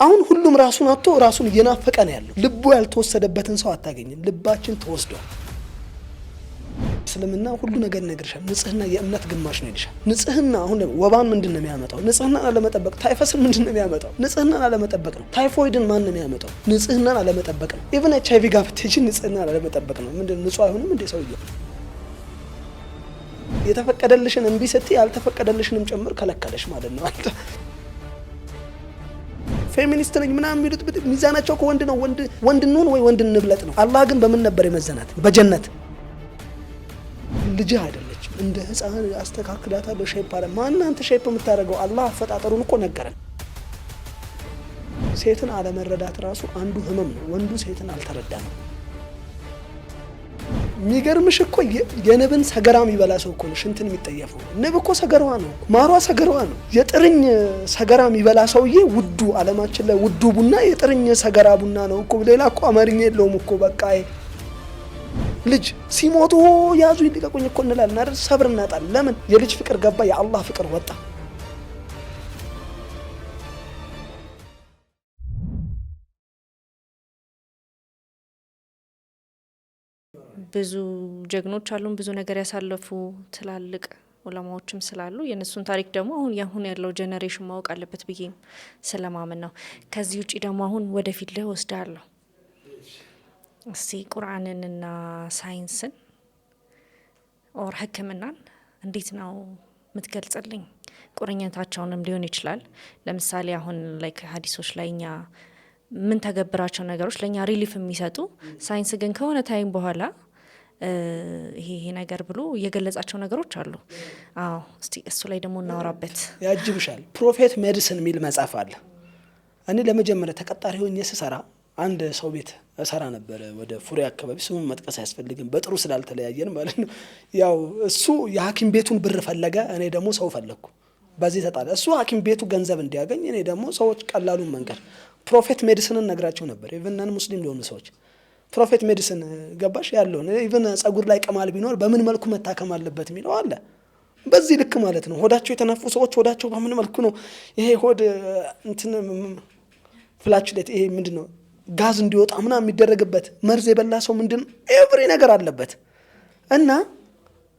አሁን ሁሉም ራሱን አጥቶ ራሱን እየናፈቀ ነው ያለው። ልቡ ያልተወሰደበትን ሰው አታገኝም። ልባችን ተወስዷል። እስልምና ሁሉ ነገር ይነግርሻል። ንጽህና የእምነት ግማሽ ነው ይልሻል። ንጽህና አሁን ወባን ምንድነው የሚያመጣው? ንጽህናን አለመጠበቅ። ታይፈስን ምንድነው የሚያመጣው? ንጽህናን አለመጠበቅ ነው። ታይፎይድን ማን ነው የሚያመጣው? ንጽህናን አለመጠበቅ ነው። ኢቭን HIV ጋር ብትሄጂ ንጽህናን አለመጠበቅ ነው። ምንድነው ንጹህ አይሆንም እንዴ ሰውየው? የተፈቀደልሽን እንቢ ስትይ ያልተፈቀደልሽንም ጭምር ከለከለሽ ማለት ነው። አንተ ፌሚኒስት ነኝ ምናምን የሚሉት ሚዛናቸው ከወንድ ነው። ወንድ እንሁን ወይ ወንድ እንብለጥ ነው። አላህ ግን በምን ነበር የመዘናት? በጀነት። ልጅ አይደለች እንደ ህፃን አስተካክላታለሁ ሼፕ አለ። ማን አንተ ሼፕ የምታደርገው? አላህ አፈጣጠሩን እኮ ነገረን። ሴትን አለመረዳት ራሱ አንዱ ህመም ነው። ወንዱ ሴትን አልተረዳም። የሚገርምሽ እኮ የንብን ሰገራ የሚበላ ሰው እኮ ነው ሽንትን የሚጠየፈው። ንብ እኮ ሰገራዋ ነው፣ ማሯ ሰገራዋ ነው። የጥርኝ ሰገራ የሚበላ ሰውዬ ውዱ አለማችን ላይ ውዱ ቡና የጥርኝ ሰገራ ቡና ነው እኮ። ሌላ እኮ አማርኛ የለውም እኮ። በቃ ልጅ ሲሞቱ ያዙ ይልቀቁኝ እኮ እንላለን አይደል? ሰብር እናጣለን። ለምን? የልጅ ፍቅር ገባ፣ የአላህ ፍቅር ወጣ። ብዙ ጀግኖች አሉን፣ ብዙ ነገር ያሳለፉ ትላልቅ ዑለማዎችም ስላሉ የነሱን ታሪክ ደግሞ አሁን ያለው ጄኔሬሽን ማወቅ አለበት ብዬ ስለማመን ነው። ከዚህ ውጪ ደግሞ አሁን ወደፊት ላይ ወስዳለሁ። እስቲ ቁርአንንና ሳይንስን ኦር ሕክምናን እንዴት ነው የምትገልጽልኝ? ቁርኝታቸውንም ሊሆን ይችላል። ለምሳሌ አሁን ላይክ ሀዲሶች ላይ እኛ ምን ተገብራቸው ነገሮች ለኛ ሪሊፍ የሚሰጡ ሳይንስ ግን ከሆነ ታይም በኋላ ይሄ ነገር ብሎ የገለጻቸው ነገሮች አሉ። አዎ እስቲ እሱ ላይ ደግሞ እናወራበት። ያጅብሻል። ፕሮፌት ሜዲሲን የሚል መጽሐፍ አለ። እኔ ለመጀመሪያ ተቀጣሪ ሆኜ ስሰራ አንድ ሰው ቤት እሰራ ነበር፣ ወደ ፉሪ አካባቢ። ስሙን መጥቀስ አያስፈልግም በጥሩ ስላልተለያየን ማለት ነው። ያው እሱ የሐኪም ቤቱን ብር ፈለገ፣ እኔ ደግሞ ሰው ፈለግኩ። በዚህ ተጣለ። እሱ ሐኪም ቤቱ ገንዘብ እንዲያገኝ፣ እኔ ደግሞ ሰዎች ቀላሉን መንገድ ፕሮፌት ሜዲሲንን ነግራቸው ነበር። ኢቭን ነን ሙስሊም ሊሆኑ ሰዎች ፕሮፌት ሜዲሲን ገባሽ ያለውን ኢቭን ጸጉር ላይ ቅማል ቢኖር በምን መልኩ መታከም አለበት የሚለው አለ። በዚህ ልክ ማለት ነው። ሆዳቸው የተነፉ ሰዎች ሆዳቸው በምን መልኩ ነው ይሄ ሆድ እንትን ፍላችሌት ይሄ ምንድነው ጋዝ እንዲወጣ ምናምን የሚደረግበት መርዝ የበላ ሰው ምንድነው ኤቭሪ ነገር አለበት። እና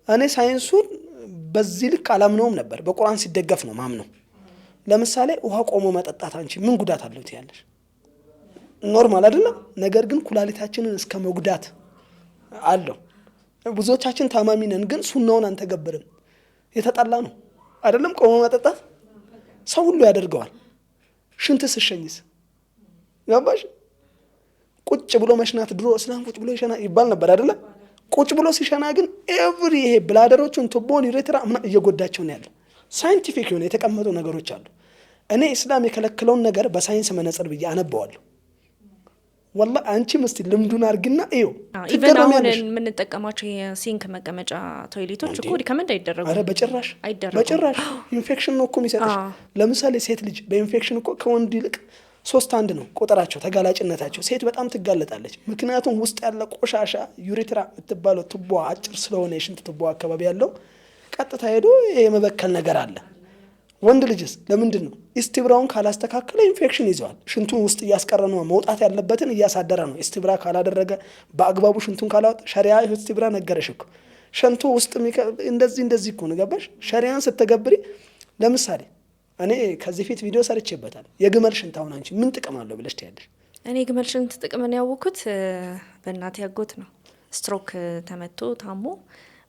እኔ ሳይንሱን በዚህ ልክ አላምነውም ነበር። በቁርአን ሲደገፍ ነው ማምነው። ለምሳሌ ውሃ ቆሞ መጠጣት አንቺ ምን ጉዳት አለው ትያለሽ? ኖርማል አይደለም። ነገር ግን ኩላሊታችንን እስከ መጉዳት አለው። ብዙዎቻችን ታማሚ ነን፣ ግን ሱናውን አንተገብርም። የተጣላ ነው አይደለም? ቆሞ መጠጣት ሰው ሁሉ ያደርገዋል። ሽንት ስሸኝስ ያባሽ ቁጭ ብሎ መሽናት ድሮ እስላም ቁጭ ብሎ ይሸና ይባል ነበር አይደለም? ቁጭ ብሎ ሲሸና ግን ኤቭሪ ይሄ ብላደሮቹን ቱቦን ዩሬትራ ምና እየጎዳቸው ነው ያለው። ሳይንቲፊክ የሆነ የተቀመጡ ነገሮች አሉ። እኔ እስላም የከለከለውን ነገር በሳይንስ መነጽር ብዬ አነበዋለሁ። ወላሂ አንቺም እስቲ ልምዱን አርግና እዩ። ኢቨን አሁን የምንጠቀማቸው የሲንክ መቀመጫ ቶይሌቶች እኮ ሪከመንድ አይደረጉም። አረ በጭራሽ በጭራሽ። ኢንፌክሽን ነው እኮ የሚሰጥሽ። ለምሳሌ ሴት ልጅ በኢንፌክሽን እኮ ከወንድ ይልቅ 3 ነው ቁጥራቸው፣ ተጋላጭነታቸው። ሴት በጣም ትጋለጣለች። ምክንያቱም ውስጥ ያለ ቆሻሻ ዩሪትራ የምትባለው ቱቦ አጭር ስለሆነ የሽንት ቱቦ አካባቢ ያለው ቀጥታ ሄዶ የመበከል ነገር አለ። ወንድ ልጅስ ለምንድን ነው ኢስቲብራውን ካላስተካከለ ኢንፌክሽን ይዘዋል። ሽንቱን ውስጥ እያስቀረ ነው፣ መውጣት ያለበትን እያሳደረ ነው። ኢስቲብራ ካላደረገ በአግባቡ ሽንቱን ካላወጣ ሸሪዓ ኢስቲብራ ነገረሽ እኮ ሽንቱ ውስጥ እንደዚህ እኮ ነው። ገባሽ? ሸሪዓን ስትገብሪ ለምሳሌ እኔ ከዚህ ፊት ቪዲዮ ሰርቼበታል። የግመል ሽንት አሁን አንቺ ምን ጥቅም አለው ብለሽ ትያለሽ? እኔ ግመል ሽንት ጥቅምን ያወኩት በእናቴ ያጎት ነው። ስትሮክ ተመቶ ታሞ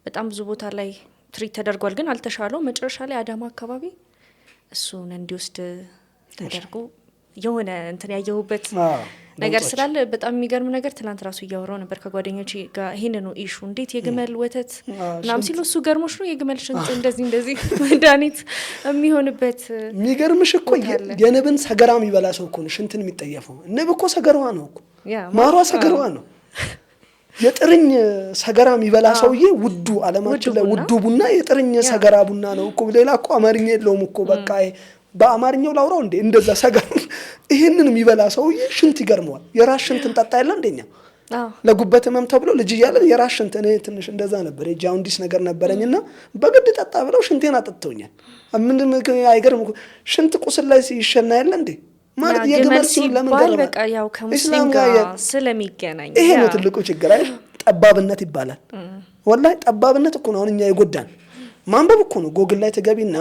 በጣም ብዙ ቦታ ላይ ትሪት ተደርጓል፣ ግን አልተሻለው። መጨረሻ ላይ አዳማ አካባቢ እሱን እንዲወስድ ተደርጎ የሆነ እንትን ያየሁበት ነገር ስላለ በጣም የሚገርም ነገር። ትናንት ራሱ እያወራው ነበር ከጓደኞቼ ጋር ይሄንኑ ኢሹ እንዴት የግመል ወተት ምናምን ሲሉ እሱ ገርሞሽ ነው የግመል ሽንት እንደዚህ መድኃኒት የሚሆንበት። የሚገርምሽ እኮ የንብን ሰገራ የሚበላ ሰው እኮ ነው ሽንትን የሚጠየፈው። ንብ እኮ ሰገራዋ ነው እኮ፣ ማሯ ሰገራዋ ነው። የጥርኝ ሰገራ የሚበላ ሰውዬ ውዱ አለማችን ላይ ውዱ ቡና የጥርኝ ሰገራ ቡና ነው እኮ። ሌላ እኮ አማርኛ የለውም እኮ። በቃ በአማርኛው ላውራው እንዴ እንደዛ ሰገራ። ይሄንን የሚበላ ሰውዬ ሽንት ይገርመዋል። የራስ ሽንት እንጠጣ የለ እንደኛ ለጉበት ህመም ተብሎ ልጅ እያለን የራስ ሽንት፣ እኔ ትንሽ እንደዛ ነበር የጃውንዲስ ነገር ነበረኝና በግድ ጠጣ ብለው ሽንቴን አጠጥተውኛል። ምንም አይገርም እኮ ሽንት ቁስል ላይ ሲሸና የለ እንዴ ማለት የግመል ሲል ለምን ገረመ? በቃ ያው ከሙስሊም ጋር ስለሚገናኝ ይሄ ነው ትልቁ ችግር አይደል? ጠባብነት ይባላል። ወላሂ ጠባብነት እኮ ነው አሁን እኛ የጎዳን። ማንበብ እኮ ነው። ጎግል ላይ ትገቢና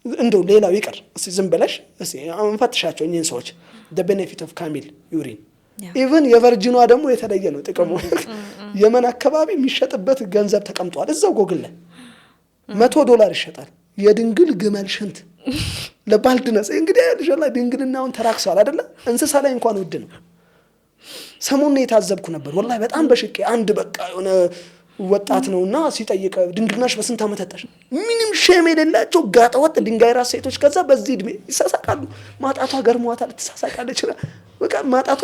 እንደው ሌላው ይቀር እስቲ ዝም ብለሽ እስቲ እንፈትሻቸው እኚህን ሰዎች the benefit of camel urine ኢቭን የቨርጂኗ ደግሞ የተለየ ነው ጥቅሙ። የመን አካባቢ የሚሸጥበት ገንዘብ ተቀምጧል እዛው ጎግል ላይ $100 ይሸጣል። የድንግል ግመል ሽንት ለባልድነስ እንግዲህ ያልሽላ ድንግልናውን ተራክሷል አይደለ? እንስሳ ላይ እንኳን ውድ ነው። ሰሞኑን የታዘብኩ ነበር ወላሂ በጣም በሽቄ አንድ በቃ የሆነ ወጣት ነውና ሲጠይቅ ድንግልናሽ በስንት ዓመት ተጠሽ? ምንም ሸም የሌላቸው ጋጠወጥ ድንጋይ ራስ ሴቶች ከዛ በዚህ እድሜ ይሳሳቃሉ። ማጣቷ ገርሟታል ትሳሳቃለች። በቃ ማጣቷ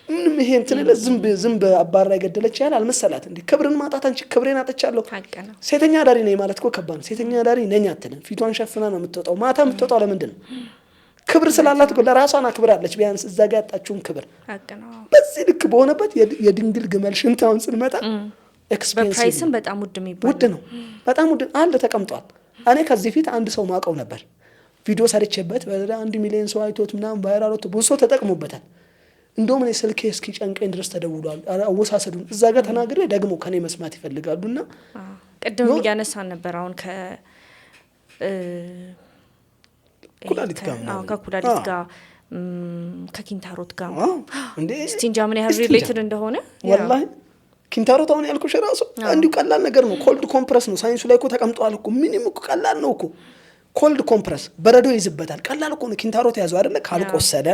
ምንም ይሄ እንትን ዝም በአባራ የገደለች ያህል አልመሰላት። እንዴ ክብርን ማጣት አንቺ ክብሬን አጥቻለሁ። ሴተኛ ዳሪ ነኝ ማለት እኮ ከባድ ነው። ሴተኛ ዳሪ ነኝ አትልም። ፊቷን ሸፍና ነው የምትወጣው። ማታ የምትወጣው ለምንድን ነው? ክብር ስላላት እኮ ለራሷን አክብራለች። ቢያንስ እዛ ጋር ያጣችውን ክብር በዚህ ልክ በሆነበት የድንግል ግመል ሽንታውን ስንመጣ በፕራይስም በጣም ውድ የሚባል ውድ ነው። በጣም ውድ አለ ተቀምጧል። እኔ ከዚህ ፊት አንድ ሰው ማቀው ነበር ቪዲዮ ሰርቼበት በ1 ሚሊዮን ሰው አይቶት ምናምን ቫይራል ወጥቶ ብዙ ሰው ተጠቅሞበታል። እንደውም እኔ ስልኬ እስኪ ጨንቀኝ ድረስ ተደውሏል። አወሳሰዱን እዛ ጋር ተናግሬ ደግሞ ከኔ መስማት ይፈልጋሉና ቅድም እያነሳን ነበር አሁን ኩላሊት ጋር ከኪንታሮት ጋር እንዴ ስቲንጃ ምን ያህል ሪሌትድ እንደሆነ ወላሂ ኪንታሮት አሁን ያልኩሽ ራሱ እንዲሁ ቀላል ነገር ነው። ኮልድ ኮምፕረስ ነው ሳይንሱ ላይ እኮ ተቀምጧል እኮ ምንም እኮ ቀላል ነው እኮ ኮልድ ኮምፕረስ በረዶ ይዝበታል። ቀላል እኮ ነው። ኪንታሮት ያዘው አይደለ? ካልቆሰለ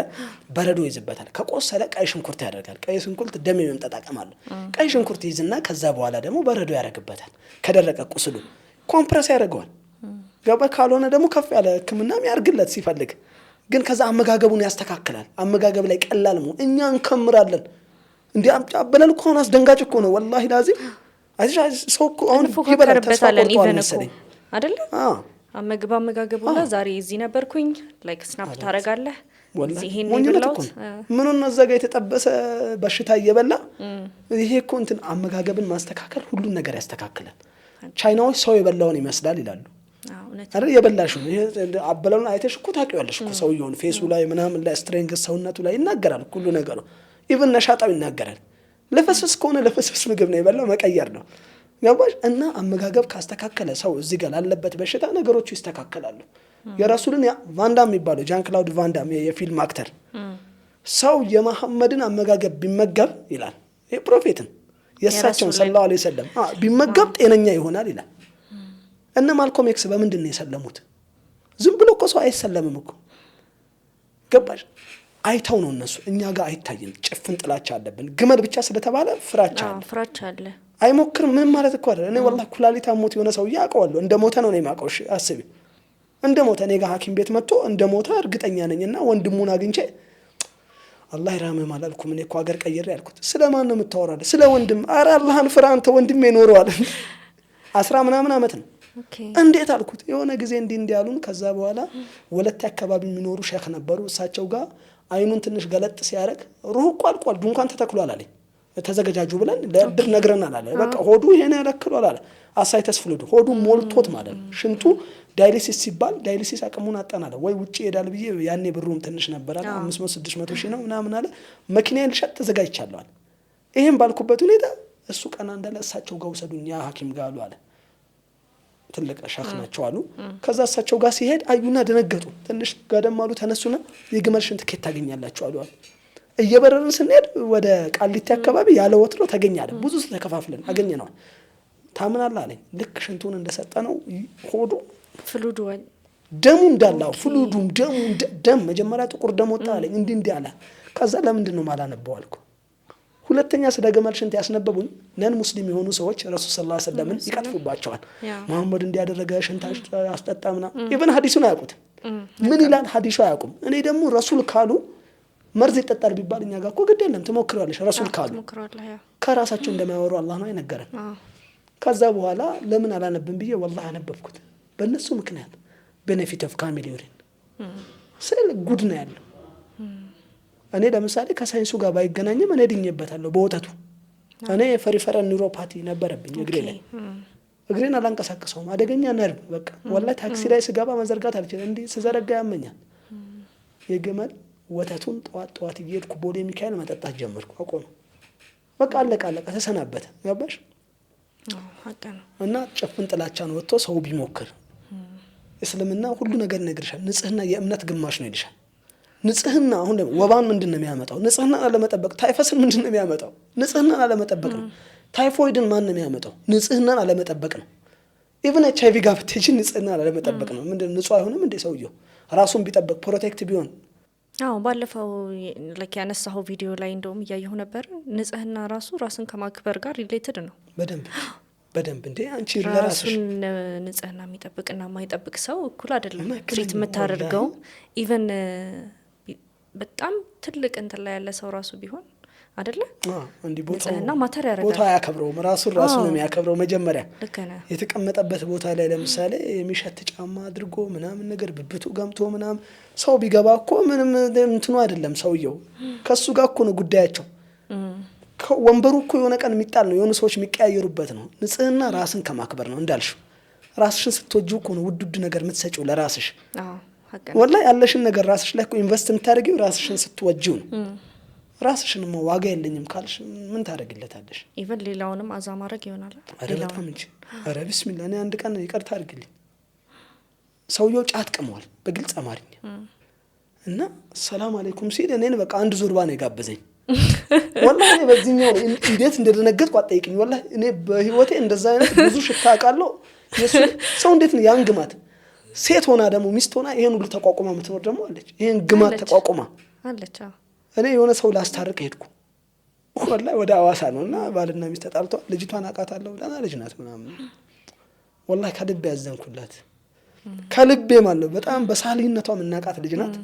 በረዶ ይዝበታል። ከቆሰለ ቀይ ሽንኩርት ያደርጋል። ቀይ ሽንኩርት ደም የመምጠጥ አቅም አለው። ቀይ ሽንኩርት ይዝና ከዛ በኋላ ደግሞ በረዶ ያደርግበታል። ከደረቀ ቁስሉ ኮምፕረስ ያደርገዋል። ገባ? ካልሆነ ደግሞ ከፍ ያለ ሕክምናም ያርግለት ሲፈልግ። ግን ከዛ አመጋገቡን ያስተካክላል። አመጋገብ ላይ ቀላል ነው። እኛ እንከምራለን እንዴ አበላል እኮ ነው። አስደንጋጭ እኮ ነው ወላሂ ላዚም። አይሽ ሰው እኮ አሁን ይበረታታለን ኢቨን እኮ አይደለ? አመጋገቡላ ዛሬ እዚህ ነበርኩኝ ላይክ ስናፕ ታረጋለህ ይሄን ይብላው ምኑን ነው ዘጋ የተጠበሰ በሽታ እየበላ ይሄ እኮ እንትን አመጋገብን ማስተካከል ሁሉን ነገር ያስተካክላል። ቻይናዎች ሰው የበላውን ይመስላል ይላሉ አይደል? የበላሽው ይሄ አበላውን አይተሽ እኮ ታውቂዋለሽ እኮ ሰውየውን ፌሱ ላይ ምናምን ላይ ስትሬንግስ ሰውነቱ ላይ ይናገራል ሁሉ ነገሩ። ኢቭን ነሻጣው ይናገራል። ለፈስፈስ ከሆነ ለፈስፈስ ምግብ ነው የበላው መቀየር ነው። ያባሽ እና አመጋገብ ካስተካከለ ሰው እዚህ ጋር ላለበት በሽታ ነገሮቹ ይስተካከላሉ። የራሱልን ቫንዳም የሚባለው ጃን ክላውድ ቫንዳም የፊልም አክተር ሰው የመሐመድን አመጋገብ ቢመገብ ይላል የፕሮፌትን የሳቸውን ሰለላሁ ዐለይሂ ወሰለም ቢመገብ ጤነኛ ይሆናል ይላል። እነ ማልኮም ኤክስ በምንድን ነው የሰለሙት? ዝም ብሎ እኮ ሰው አይሰለምም እኮ ገባሽ? አይተው ነው እነሱ። እኛ ጋር አይታይም። ጭፍን ጥላቻ አለብን። ግመል ብቻ ስለተባለ ፍራቻ አለ። አይሞክርም ምን ማለት እኮ አይደል? እኔ ወላሂ ኩላሊት አሞት የሆነ ሰው ያውቀዋለሁ እንደ ሞተ ነው የማውቀው። እሺ አስቢ እንደ ሞተ እኔ ጋር ሐኪም ቤት መጥቶ እንደ ሞተ እርግጠኛ ነኝና ወንድሙን አግኝቼ አላህ ይራህመህ አላልኩም። እኔ እኮ ሀገር ቀይሬ ያልኩት ስለማን ነው የምታወራው? ስለ ወንድም። ኧረ አላህን ፍራ አንተ ወንድሜ ኖረዋል 10 ምናምን ዓመት ነው። እንዴት አልኩት። የሆነ ጊዜ እንዲህ ያሉን። ከዛ በኋላ ወለተ አካባቢ የሚኖሩ ሼክ ነበሩ። እሳቸው ጋር አይኑን ትንሽ ገለጥ ሲያረግ ሩህ እኮ አልቋል ድንኳን ተተክሏል አለኝ። ተዘገጃጁ ብለን ለድር ነግረናል አለ። በቃ ሆዱ ይሄን ያለክሏል አለ። አሳይተስ ፍሉድ ሆዱ ሞልቶት ማለት ነው። ሽንቱ ዳያሊሲስ ሲባል ዳያሊሲስ አቅሙን አጣናለ ወይ ውጪ ሄዳል ብዬ ያኔ ብሩም ትንሽ ነበር አለ 500-600 ሺህ ነው ምናምን አለ። መኪናዬን ልሸጥ ተዘጋጅቻለሁ አለ። ይሄን ባልኩበት ሁኔታ እሱ ቀና እንዳለ እሳቸው ጋር ወሰዱኝ ያ ሐኪም ጋር አሉ አለ። ትልቅ ሻክ ናቸው አሉ። ከዛ እሳቸው ጋር ሲሄድ አዩና ደነገጡ። ትንሽ ጋደም አሉ። ተነሱና የግመል ሽንት ከየት ታገኛላችሁ አሉ። እየበረርን ስንሄድ ወደ ቃሊቲ አካባቢ ያለ ወትሮ ተገኛለ። ብዙ ተከፋፍለን አገኘነዋል። ታምናለህ አለኝ። ልክ ሽንቱን እንደሰጠ ነው ሆዱ ፍሉዱ ወይ ደሙ እንዳላው ፍሉዱም ደም መጀመሪያ ጥቁር ደም ወጣ አለኝ። እንዲህ አለ። ከዛ ለምንድን ነው ማላነበው አልኩ። ሁለተኛ ስለ ግመል ሽንት ያስነበቡኝ ነን ሙስሊም የሆኑ ሰዎች ረሱል ሰለላሁ ዐለይሂ ወሰለም ይቀጥፉባቸዋል። መሐመድ እንዲያደረገ ሽንት አስጠጣምና ኢብን ሐዲሱን አያውቁት። ምን ይላል ሐዲሱ አያውቁም። እኔ ደግሞ ረሱል ካሉ መርዝ ይጠጣል ቢባል እኛ ጋር እኮ ግድ የለም ትሞክራለሽ። ረሱል ካሉ ከራሳቸው እንደማያወሩ አላህ ነው የነገረን። ከዛ በኋላ ለምን አላነብም ብዬ ወላሂ አነበብኩት። በእነሱ ምክንያት ቤኔፊት ኦፍ ካሜል ዩሪን ስለ ጉድ ነው ያለው። እኔ ለምሳሌ ከሳይንሱ ጋር ባይገናኝም እኔ ድኜበታለሁ በወተቱ። እኔ ፐሪፈራል ኒውሮፓቲ ነበረብኝ እግሬ ላይ። እግሬን አላንቀሳቀሰውም። አደገኛ ነርቭ በቃ ወላሂ ታክሲ ላይ ስገባ መዘርጋት አልችልም። እንዲህ ስዘረጋ ያመኛል። የግመል ወተቱን ጠዋት እየሄድኩ ቦሌ ሚካኤል መጠጣት ጀመርኩ። አቆም በቃ አለቀ ተሰናበተ። ገባሽ? ሀቅ ነው። እና ጭፍን ጥላቻን ወጥቶ ሰው ቢሞክር እስልምና ሁሉ ነገር ይነግርሻል። ንጽህና የእምነት ግማሽ ነው ይልሻል። ንጽህና አሁን ወባን ምንድነው የሚያመጣው? ንጽህናን አለመጠበቅ። ታይፈስን ምንድነው የሚያመጣው? ንጽህናን አለመጠበቅ ነው። ታይፎይድን ማን ነው የሚያመጣው? ንጽህናን አለመጠበቅ ነው። ኢቭን HIV ጋር ብትሄጂ ንጽህናን አለመጠበቅ ነው። ምንድነው ንጹህ አይሆንም እንዴ ሰውየው? ራሱን ቢጠብቅ ፕሮቴክት ቢሆን። ባለፈው ለክ ያነሳው ቪዲዮ ላይ እንደውም እያየሁ ነበር። ንጽህና ራሱ ራስን ከማክበር ጋር ሪሌትድ ነው። በደንብ እንዴ አንቺ ለራስሽ ንጽህና የሚጠብቅና የማይጠብቅ ሰው እኩል አይደለም ትሪት የምታደርገው። ኢቭን በጣም ትልቅ እንትን ላይ ያለ ሰው ራሱ ቢሆን አይደለ እንዴ ንጽህና ማተር ያደርጋል። ቦታ ያከብረው ራሱ ነው የሚያከብረው። መጀመሪያ የተቀመጠበት ቦታ ላይ ለምሳሌ የሚሸት ጫማ አድርጎ ምናምን ነገር ብብቱ ገምቶ ምናምን ሰው ቢገባ እኮ ምንም እንትኑ አይደለም ሰውየው። ከሱ ጋር እኮ ነው ጉዳያቸው። ወንበሩ እኮ የሆነ ቀን የሚጣል ነው፣ የሆኑ ሰዎች የሚቀያየሩበት ነው። ንጽህና ራስን ከማክበር ነው እንዳልሽው። ራስሽን ስትወጂው እኮ ነው ውድ ነገር የምትሰጪው ለራስሽ። ወላሂ ያለሽን ነገር ራስሽ ላይ እኮ ኢንቨስት የምታደርጊው ራስሽን ስትወጂው ነው። ራስሽንማ ዋጋ የለኝም ካልሽ ምን ታደርጊለታለሽ? ኢቭን ሌላውንም አዛ ማድረግ ይሆናል። በጣም እንጂ ቢስሚላህ። እኔ አንድ ቀን ይቅርታ አድርግልኝ፣ ሰውየው ጫት ቅመዋል በግልጽ አማርኛ እና ሰላም አለይኩም ሲል እኔን በቃ አንድ ዞርባ ነው የጋበዘኝ። ወላሂ እኔ በዚህኛው እንዴት እንደደነገጥኩ አትጠይቅኝ። ወላሂ እኔ በህይወቴ እንደዛ አይነት ብዙ ሽታ አውቃለሁ። ሰው እንዴት ነው ያን ግማት፣ ሴት ሆና ደግሞ ሚስት ሆና ይሄን ሁሉ ተቋቁማ የምትኖር ደግሞ አለች። ይሄን ግማት ተቋቁማ አለች። እኔ የሆነ ሰው ላስታርቅ ሄድኩ ወላሂ ወደ አዋሳ ነውና ባልና ሚስት ተጣልተዋል። ልጅቷን አውቃታለሁ ደህና ልጅ ናት ምናምን። ወላሂ ከልቤ ያዘንኩላት ከልቤ ማለት ነው። በጣም በሳሊነቷ የምናውቃት ልጅ ናት።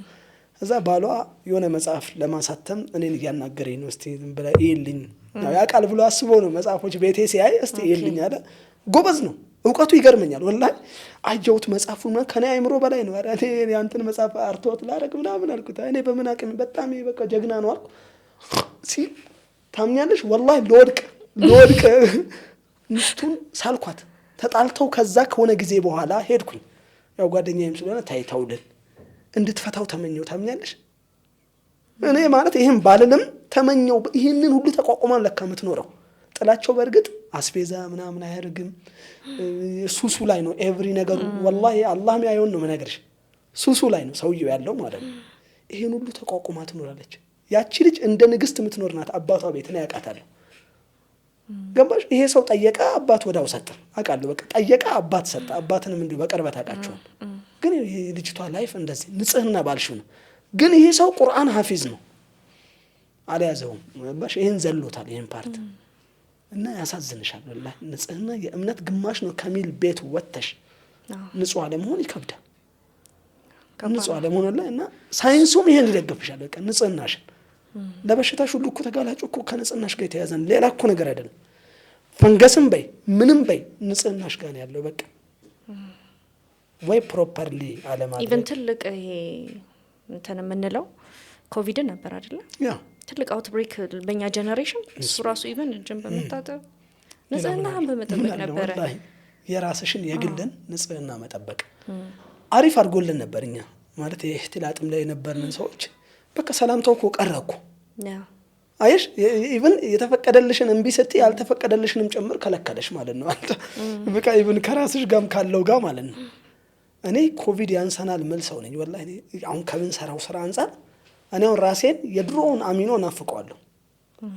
እዛ ባሏ የሆነ መጽሐፍ ለማሳተም እኔን እያናገረኝ ነው። እስቲ ዝም ብላ ይልኝ ያውቃል ብሎ አስቦ ነው መጽሐፎች ቤቴ ሲያይ እስቲ ይልኝ አለ። ጎበዝ ነው፣ እውቀቱ ይገርመኛል። ወላሂ አየሁት መጽሐፉን ከኔ አይምሮ በላይ ነው። አረ እኔ ያንተን መጽሐፍ አርቶት ላደርግ ምናምን አልኩት። እኔ በምን አቅም በጣም በቃ ጀግና ነው አልኩ። ሲል ታምኛለሽ? ወላሂ ለወድቅ ሚስቱን ሳልኳት ተጣልተው ከዛ ከሆነ ጊዜ በኋላ ሄድኩኝ። ያው ጓደኛዬም ስለሆነ ታይታውልን እንድትፈታው ተመኘው። ታምኛለሽ? እኔ ማለት ይሄን ባልልም ተመኘው። ይሄንን ሁሉ ተቋቁማን ለካ የምትኖረው ጥላቸው በእርግጥ አስቤዛ ምናምን አያርግም። ሱሱ ላይ ነው ኤቭሪ ነገሩ። ወላሂ አላህ የሚያየውን ነው መነገርሽ። ሱሱ ላይ ነው ሰውየው ያለው ማለት ነው። ይሄን ሁሉ ተቋቁማ ትኖራለች። ያቺ ልጅ እንደ ንግስት የምትኖር ናት። አባቷ ቤት ነው ያውቃታለሁ። ገባሽ? ይሄ ሰው ጠየቀ፣ አባት ወዳው ሰጠ። አውቃለሁ በቃ ጠየቀ፣ አባት ሰጠ። አባትንም እንዲሁ በቅርበት አውቃቸዋል። ግን ይሄ ልጅቷ ላይፍ እንደዚህ ንጽህና ባልሽው ነው። ግን ይሄ ሰው ቁርአን ሐፊዝ ነው አልያዘውም። ገባሽ? ይሄን ዘሎታል ይሄን ፓርት እና ያሳዝንሻል። ወላሂ ንጽህና የእምነት ግማሽ ነው ከሚል ቤት ወጥተሽ ንጹህ አለመሆን ይከብዳል። ንጹህ አለመሆን ላይ እና ሳይንሱም ይሄን ይደግፍሻል። በቃ ንጽህናሽን ለበሽታሽ ሁሉ እኮ ተጋላጭ እኮ ከንጽህናሽ ጋር የተያዘ ነው። ሌላ እኮ ነገር አይደለም። ፈንገስም በይ ምንም በይ ንጽህናሽ ጋር ነው ያለው። በቃ ወይ ፕሮፐርሊ አለማድረግ። ኢቭን ትልቅ ይሄ እንትን የምንለው ኮቪድ ነበር አይደለ? ያ ትልቅ አውትብሬክ በእኛ ጀነሬሽን እሱ ራሱ ኢቭን እጅን በመታጠብ ንጽህናህን በመጠበቅ ነበረ። የራስሽን የግልን ንጽህና መጠበቅ አሪፍ አድርጎልን ነበር። እኛ ማለት የእህትላጥም ላይ የነበርን ሰዎች በቃ ሰላምታው እኮ ቀረኩ። አየሽ ኢቭን የተፈቀደልሽን እምቢ ስትይ ያልተፈቀደልሽንም ጭምር ከለከለሽ ማለት ነው። በቃ ኢቭን ከራስሽ ጋርም ካለው ጋር ማለት ነው። እኔ ኮቪድ ያንሰናል ምን ሰው ነኝ ወላሂ። አሁን ከምን ሰራው ስራ አንፃር እኔ አሁን ራሴን የድሮውን አሚኖ ናፍቀዋለሁ።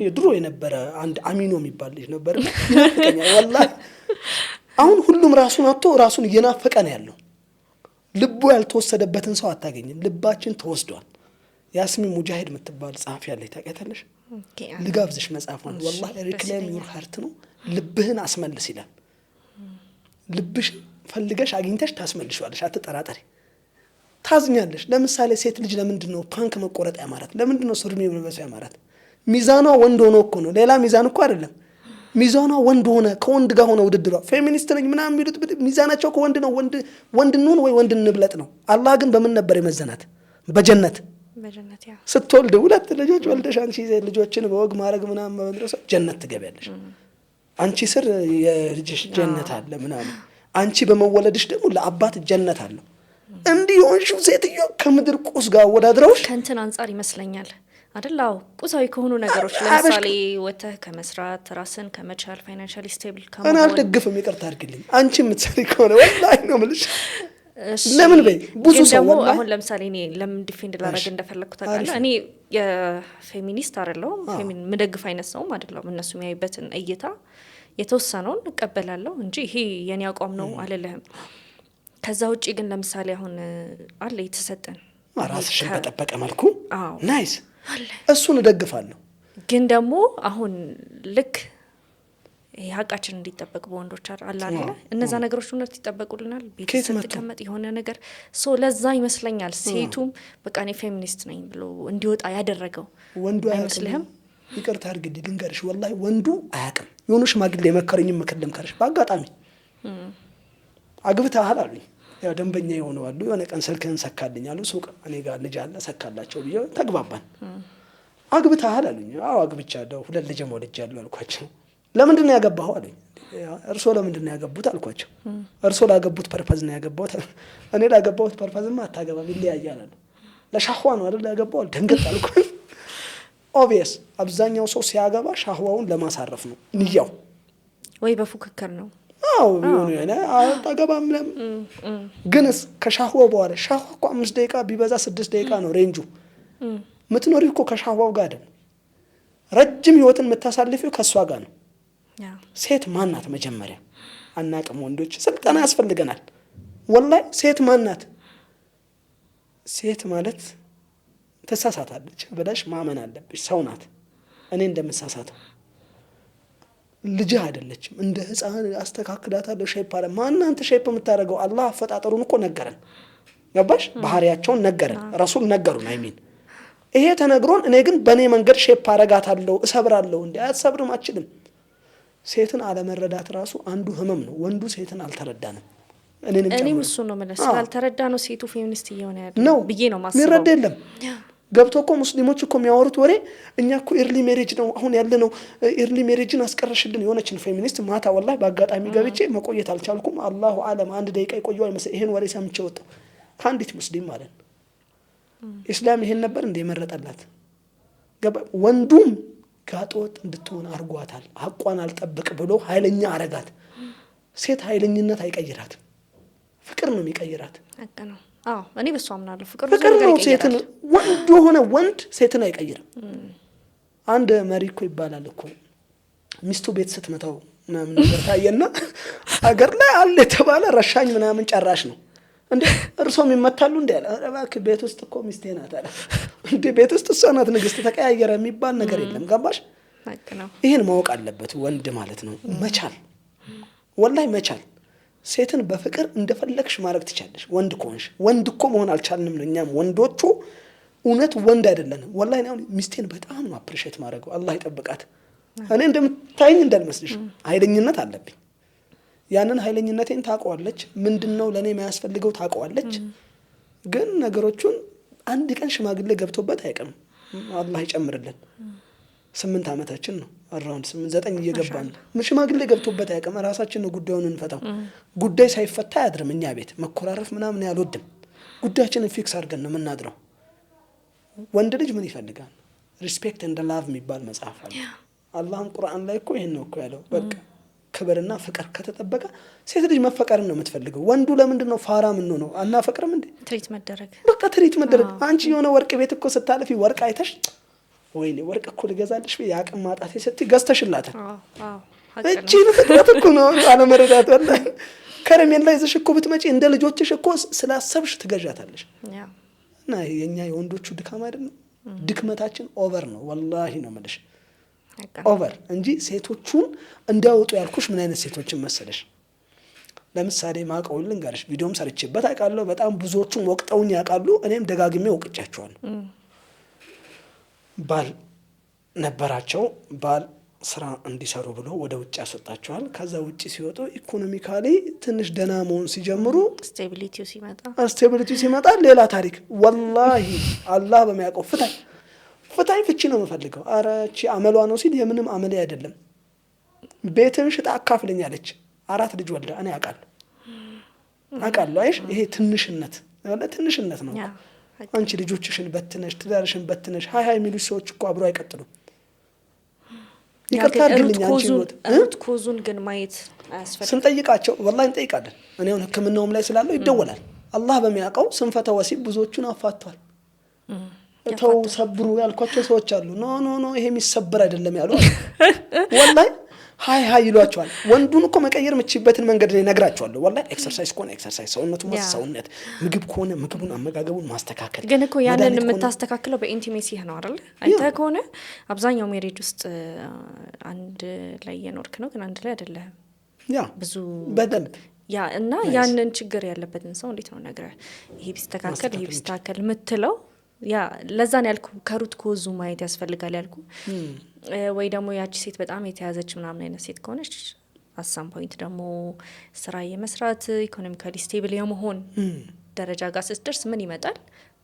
የድሮ የነበረ አንድ አሚኖ የሚባል ልጅ ነበር ይናፍቀኛል ወላሂ። አሁን ሁሉም ራሱን አጥቶ ራሱን እየናፈቀ ነው ያለው። ልቡ ያልተወሰደበትን ሰው አታገኝም። ልባችን ተወስዷል። ያስሚን ሙጃሂድ የምትባል ጸሐፊ ያለች ታውቂያታለሽ? ልጋብዝሽ መጽሐፏን ወላሂ ሪክሌም ዩር ሃርት ነው። ልብህን አስመልስ ይላል። ልብሽን ፈልገሽ አግኝተሽ ታስመልሽዋለሽ። አትጠራጠሪ። ታዝኛለሽ። ለምሳሌ ሴት ልጅ ለምንድነው ፓንክ መቆረጥ ያማራት? ለምንድነው ሱሪ መልበስ ያማራት? ሚዛኗ ወንድ ሆኖ እኮ ነው። ሌላ ሚዛን እኮ አይደለም። ሚዛኗ ወንድ ሆነ ከወንድ ጋር ሆነ ውድድሯ። ፌሚኒስት ነኝ ምናምን የሚሉት ሚዛናቸው ከወንድ ነው። ወንድ እንሁን ወይ ወንድ እንብለጥ ነው። አላህ ግን በምን ነበር የመዘናት? በጀነት ያ ስትወልድ 2 ልጆች ወልደሽ አንቺ ልጆችን በወግ ማድረግ ምናምን በመድረስ ጀነት ትገቢያለሽ። አንቺ ስር የልጅሽ ጀነት አለ ምናምን። አንቺ በመወለድሽ ደግሞ ለአባት ጀነት አለው። እንዲህ ሆንሽው ሴትዮ ከምድር ቁስ ጋር ወዳድረውሽ ከእንትን አንጻር ይመስለኛል አይደል? አዎ ቁሳዊ ከሆኑ ነገሮች ለምሳሌ ወተህ ከመስራት ራስን ከመቻል ፋይናንሻሊ ስቴብል ከመሆን እኔ አልደግፍም። ይቅርታ አድርግልኝ አንቺ የምትሰሪ ከሆነ ወላሂ ነው የምልሽ። ለምን በይ ብዙ ሰው ደግሞ ወላሂ አሁን ለምሳሌ እኔ ለምን ዲፌንድ ላደርግ እንደፈለኩት ታውቃለህ? እኔ የፌሚኒስት አይደለሁም፣ ምደግፍ አይነት ሰውም አይደለሁም። እነሱ የሚያዩበትን እይታ የተወሰነውን እቀበላለሁ እንጂ ይሄ የኔ አቋም ነው አልልህም። ከዛ ውጪ ግን ለምሳሌ አሁን አለ የተሰጠን ራስሽን በጠበቀ መልኩ ናይስ እሱን እደግፋለሁ። ግን ደግሞ አሁን ልክ ይሄ ሀቃችን እንዲጠበቅ በወንዶች አለ አይደል? እነዛ ነገሮች እውነት ይጠበቁልናል? ቤት ስትቀመጥ የሆነ ነገር ለዛ ይመስለኛል ሴቱም በቃ እኔ ፌሚኒስት ነኝ ብሎ እንዲወጣ ያደረገው ወንዱ አይመስልህም? ይቅርታ አድርግልኝ ልንገርሽ፣ ወላሂ ወንዱ አያውቅም። የሆኑ ሽማግሌ የመከረኝ ምክር ልምከርሽ። በአጋጣሚ አግብተሃል አሉኝ። ያው ደንበኛ የሆነው አሉ። የሆነ ቀን ስልክህን ሰካልኝ አሉ። ሱቅ እኔ ጋር ልጅ አለ ሰካላቸው ብዬ ተግባባን። አግብተሃል አሉኝ። አዎ አግብቻለሁ፣ 2 ልጅ ወልጃለሁ አልኳቸው። ለምንድን ነው ያገባኸው አሉኝ። እርሶ ለምንድን ነው ያገቡት አልኳቸው። እርሶ ላገቡት ፐርፐዝ ነው ያገባሁት። እኔ ላገባሁት ፐርፐዝማ አታገባም ይለያያል አሉ። ለሻህዋ ነው አይደል ያገባው? ደንገጥ አልኩ። ኦብቪየስ አብዛኛው ሰው ሲያገባ ሻህዋውን ለማሳረፍ ነው ንያው፣ ወይ በፉክክር ነው። አዎ ቢሆን ያለ አታገባም። ግንስ ከሻህዋው በኋላ ሻህዋ እኮ 5 ደቂቃ ቢበዛ 6 ደቂቃ ነው ሬንጁ። ምትኖሪው እኮ ከሻህዋው ጋር አይደል? ረጅም ህይወትን የምታሳልፊው ከሷ ጋር ነው። ሴት ማናት መጀመሪያ አናቅም። ወንዶች ስልጠና ያስፈልገናል። ወላሂ ሴት ማናት? ሴት ማለት ተሳሳታለች ብለሽ ማመን አለብሽ። ሰው ናት። እኔ እንደምሳሳተው ልጅ አይደለችም። እንደ ህፃን አስተካክላታለሁ ሼፕ አለ። ማናንተ ሼፕ የምታደርገው? አላህ አፈጣጠሩን እኮ ነገረን። ገባሽ? ባህሪያቸውን ነገረን፣ ረሱል ነገሩን። አይሚን ይሄ ተነግሮን እኔ ግን በእኔ መንገድ ሼፕ አረጋታለሁ እሰብራለሁ። እንዴ አትሰብርም፣ አትችልም። ሴትን አለመረዳት ራሱ አንዱ ህመም ነው። ወንዱ ሴትን አልተረዳንም። እኔም እሱ ነው ማለት ስላልተረዳ ነው ሴቱ ፌሚኒስት እየሆነ ያለው ብዬ ነው ማስበው። የሚረዳ የለም። ገብቶ እኮ ሙስሊሞች እኮ የሚያወሩት ወሬ እኛ እኮ ኤርሊ ሜሬጅ ነው አሁን ያለ ነው። ኤርሊ ሜሬጅን አስቀረሽልን የሆነችን ፌሚኒስት ማታ ወላሂ በአጋጣሚ ገብቼ መቆየት አልቻልኩም። አላሁ አለም 1 ደቂቃ ይቆየው አይመስል ይሄን ወሬ ሰምቼ ወጣሁ ከአንዲት ሙስሊም ማለት ነው። ኢስላም ይሄን ነበር እንደ መረጠላት። ወንዱም ጋጦት እንድትሆን አርጓታል። ሐቋን አልጠብቅ ብሎ ኃይለኛ አረጋት። ሴት ኃይለኝነት አይቀይራትም፣ ፍቅር ነው የሚቀይራት። አቀ ነው። አዎ እኔ በሷ አምናለሁ። ፍቅር ነው ሴትን ወንድ ሆነ ወንድ ሴትን አይቀይርም። አንድ መሪ እኮ ይባላል እኮ ሚስቱ ቤት ስትመታው ምናምን ነገር ታየና አገር ላይ አለ የተባለ ረሻኝ ምናምን ጨራሽ ነው እንዴ እርሶም ይመታሉ እንዴ አለ። እባክህ ቤት ውስጥ እኮ ሚስቴ ናት አለ። እንዴ ቤት ውስጥ እሷ ናት ንግስት፣ ተቀያየረ የሚባል ነገር የለም። ገባሽ? ይሄን ማወቅ አለበት ወንድ ማለት ነው። መቻል ወላሂ መቻል። ሴትን በፍቅር እንደፈለግሽ ማድረግ ትቻለሽ። ወንድ ከሆንሽ ወንድ እኮ መሆን አልቻልንም ነው። እኛም ወንዶቹ እውነት ወንድ አይደለንም። ወላሂ ነው ሚስቴን በጣም ነው አፕሪሼት ማድረገው። አላህ ይጠብቃት። እኔ እንደምታይኝ እንዳልመስልሽ ኃይለኝነት አለብኝ። ያንን ኃይለኝነቴን ታውቀዋለች። ምንድነው ለኔ የሚያስፈልገው ታውቀዋለች። ግን ነገሮቹን አንድ ቀን ሽማግሌ ገብቶበት አይቀርም። አላህ ይጨምርልን። 8 ዓመታችን ነው። አራውንድ 8-9 እየገባን ሽማግሌ ገብቶበት አይቀርም። ራሳችን ነው ጉዳዩን እንፈታው። ጉዳይ ሳይፈታ አያድርም። እኛ ቤት መኮራረፍ ምናምን ያልወድም። ጉዳያችንን ፊክስ አድርገን ነው የምናድረው። ወንድ ልጅ ምን ይፈልጋል? ሪስፔክት ኤንድ ላቭ የሚባል መጽሐፍ አለ። አላህም ቁርአን ላይ እኮ ይሄን ነው እኮ ያለው። በቃ ክብርና ፍቅር ከተጠበቀ ሴት ልጅ መፈቀርን ነው የምትፈልገው። ወንዱ ለምንድን ነው ፋራ ምን ነው አናፈቅርም እንዴ? ትሪት መደረግ በቃ ትሪት መደረግ። አንቺ የሆነ ወርቅ ቤት እኮ ስታልፊ ወርቅ አይተሽ ወይኔ ወርቅ እኮ ልገዛልሽ ወይ ያቅም ማጣት ስትይ ገዝተሽላታል። እቺ ፍጥረት እኮ ነው አለመረዳት። ወላሂ ከረሜላ ይዘሽ እኮ ብትመጪ እንደ ልጆችሽ እኮ ስላሰብሽ ትገዣታለሽ። እና የኛ የወንዶቹ ድካም አይደለም፣ ድክመታችን ኦቨር ነው። ወላሂ ነው የምልሽ ኦቨር እንጂ ሴቶቹን እንዳወጡ ያልኩሽ ምን አይነት ሴቶችን መሰለሽ? ለምሳሌ ማቀውን ልንገርሽ፣ ቪዲዮም ሰርቼበት አውቃለሁ። በጣም ብዙዎቹም ወቅጠውኝ ያውቃሉ። እኔም ደጋግሜ ወቅጫቸዋለሁ። ባል ነበራቸው። ባል ስራ እንዲሰሩ ብሎ ወደ ውጭ ያስወጣቸዋል። ከዛ ውጭ ሲወጡ ኢኮኖሚካሊ ትንሽ ደህና መሆን ሲጀምሩ ስቴቢሊቲው ሲመጣ ሌላ ታሪክ። ወላሂ አላህ በሚያውቀው ፍታኝ ፍቺ ነው የምፈልገው። ኧረ እቺ አመሏ ነው ሲል የምንም አመሌ አይደለም። ቤትን ሽጣ አካፍለኛለች። 4 ልጅ ወልዳ እኔ አውቃለሁ። አይሽ ይሄ ትንሽነት ትንሽነት ነው። አንቺ ልጆችሽን በትነሽ ትዳርሽን በትነሽ ሃይ የሚሉ ሰዎች እኮ አብሮ አይቀጥሉም። ይቅርታ አድርግልኝ አንቺ ሩት ኮዙን ግን ማየት አያስፈልግም። ስንጠይቃቸው ወላሂ እንጠይቃለን። እኔ አሁን ሕክምናውም ላይ ስላለው ይደወላል። አላህ በሚያውቀው ስንፈተ ወሲብ ብዙዎቹን አፋቷል። ተው ሰብሩ ያልኳቸው ሰዎች አሉ። ኖ ይሄ የሚሰበር አይደለም ያሉ ወላሂ ሃይ ይሏቸዋል። ወንዱን እኮ መቀየር የምትችይበትን መንገድ ላይ ነግራቸዋለሁ። ወላሂ ኤክሰርሳይዝ ከሆነ ኤክሰርሳይዝ፣ ሰውነቱን ሰውነት፣ ምግብ ከሆነ ምግቡን አመጋገቡን ማስተካከል። ግን እኮ ያንን የምታስተካክለው በኢንቲሜሲ ነው አይደል? አይተህ ከሆነ አብዛኛው ሜሬጅ ውስጥ አንድ ላይ የኖርክ ነው፣ ግን አንድ ላይ አይደለም። ብዙ በደንብ እና ያንን ችግር ያለበትን ሰው እንዴት ነው ነግረህ ይሄ ቢስተካከል የምትለው? ለዛን ያልኩ ከሩት ኮዙ ማየት ያስፈልጋል ያልኩ። ወይ ደግሞ ያቺ ሴት በጣም የተያዘች ምናምን አይነት ሴት ከሆነች አሳም ፖይንት ደግሞ ስራ የመስራት ኢኮኖሚካሊ ስቴብል የመሆን ደረጃ ጋር ስትደርስ ምን ይመጣል?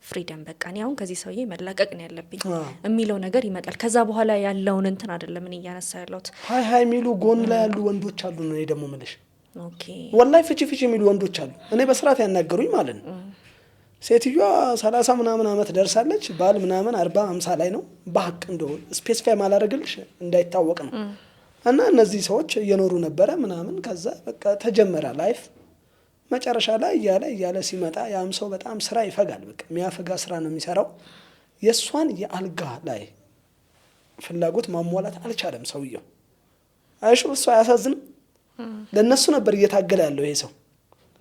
ፍሪደም። በቃ እኔ አሁን ከዚህ ሰውዬ መላቀቅ ነው ያለብኝ የሚለው ነገር ይመጣል። ከዛ በኋላ ያለውን እንትን አይደለም እኔ እያነሳ ያለሁት። ሃይ የሚሉ ጎን ላይ ያሉ ወንዶች አሉ ነው ደግሞ ምልሽ። ወላሂ ፍቺ የሚሉ ወንዶች አሉ። እኔ በስርዓት ያናገሩኝ ማለት ነው። ሴትዮዋ 30 ምናምን አመት ደርሳለች። ባል ምናምን 40 50 ላይ ነው። በሐቅ እንደሆነ ስፔሲፋይ ማላረግልሽ እንዳይታወቅ ነው። እና እነዚህ ሰዎች እየኖሩ ነበረ ምናምን። ከዛ በቃ ተጀመረ ላይፍ። መጨረሻ ላይ እያለ ሲመጣ ያም ሰው በጣም ስራ ይፈጋል። በቃ የሚያፈጋ ስራ ነው የሚሰራው። የሷን የአልጋ ላይ ፍላጎት ማሟላት አልቻለም ሰውየው። አይሹ እሱ አያሳዝንም? ለነሱ ነበር እየታገለ ያለው ይሄ ሰው።